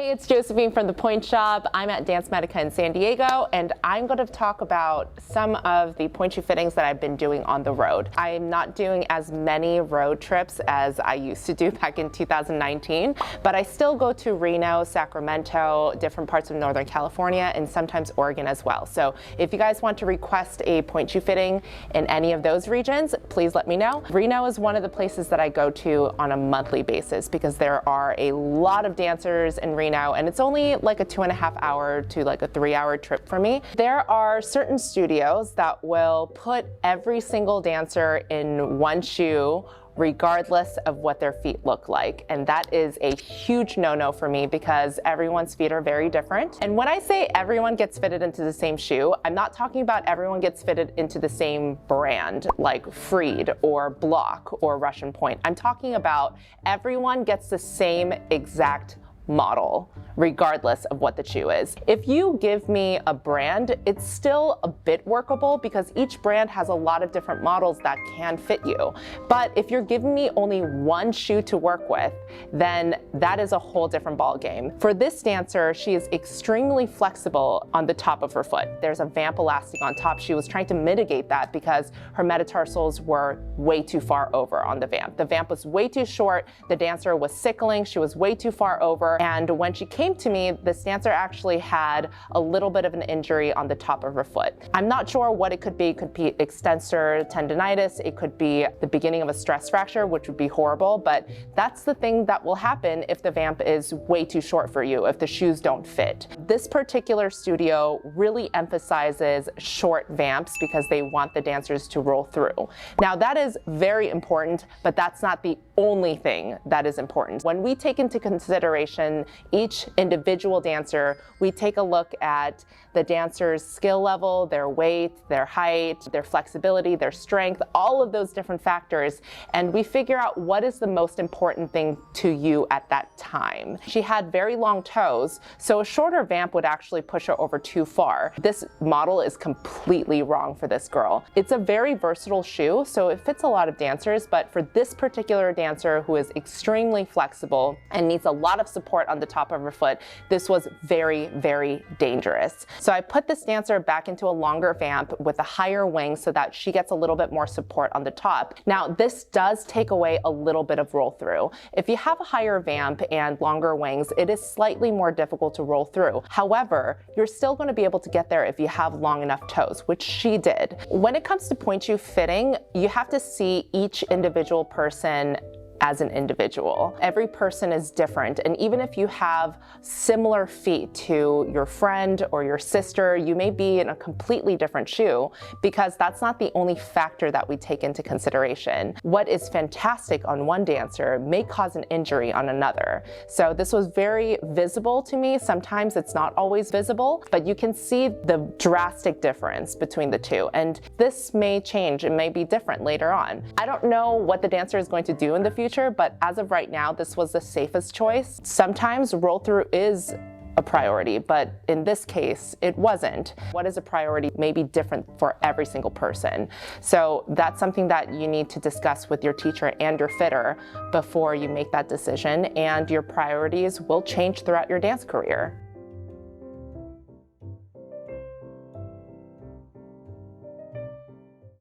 Hey, it's Josephine from the Pointe shop. I'm at Dance Medica in San Diego, and I'm going to talk about some of the pointe shoe fittings that I've been doing on the road. I'm not doing as many road trips as I used to do back in 2019, but I still go to Reno, Sacramento, different parts of Northern California, and sometimes Oregon as well. So if you guys want to request a pointe shoe fitting in any of those regions, please let me know. Reno is one of the places that I go to on a monthly basis because there are a lot of dancers in Reno, and it's only like a 2.5 hour to like a 3-hour trip for me. There are certain studios that will put every single dancer in one shoe regardless of what their feet look like. And that is a huge no-no for me because everyone's feet are very different. And when I say everyone gets fitted into the same shoe, I'm not talking about everyone gets fitted into the same brand like Freed or Block or Russian Pointe. I'm talking about everyone gets the same exact model, regardless of what the shoe is. If you give me a brand, it's still a bit workable because each brand has a lot of different models that can fit you. But if you're giving me only one shoe to work with, then that is a whole different ball game. For this dancer, she is extremely flexible on the top of her foot. There's a vamp elastic on top. She was trying to mitigate that because her metatarsals were way too far over on the vamp. The vamp was way too short. The dancer was sickling. She was way too far over. And when she came to me, this dancer actually had a little bit of an injury on the top of her foot. I'm not sure what it could be. It could be extensor tendonitis. It could be the beginning of a stress fracture, which would be horrible. But that's the thing that will happen if the vamp is way too short for you, if the shoes don't fit. This particular studio really emphasizes short vamps because they want the dancers to roll through. Now that is very important, but that's not the only thing that is important. When we take into consideration each individual dancer, we take a look at the dancer's skill level, their weight, their height, their flexibility, their strength, all of those different factors, and we figure out what is the most important thing to you at that time. She had very long toes, so a shorter vamp would actually push her over too far. This model is completely wrong for this girl. It's a very versatile shoe, so it fits a lot of dancers, but for this particular dancer who is extremely flexible and needs a lot of support on the top of her foot, this was very, very dangerous. So I put this dancer back into a longer vamp with a higher wing so that she gets a little bit more support on the top. Now, this does take away a little bit of roll through. If you have a higher vamp and longer wings, it is slightly more difficult to roll through. However, you're still going to be able to get there if you have long enough toes, which she did. When it comes to pointe shoe fitting, you have to see each individual person as an individual. Every person is different, and even if you have similar feet to your friend or your sister, you may be in a completely different shoe because that's not the only factor that we take into consideration. What is fantastic on one dancer may cause an injury on another. So this was very visible to me. Sometimes it's not always visible, but you can see the drastic difference between the two, and this may change. It may be different later on. I don't know what the dancer is going to do in the future, but as of right now, this was the safest choice. Sometimes roll through is a priority, but in this case, it wasn't. What is a priority may be different for every single person. So that's something that you need to discuss with your teacher and your fitter before you make that decision, and your priorities will change throughout your dance career.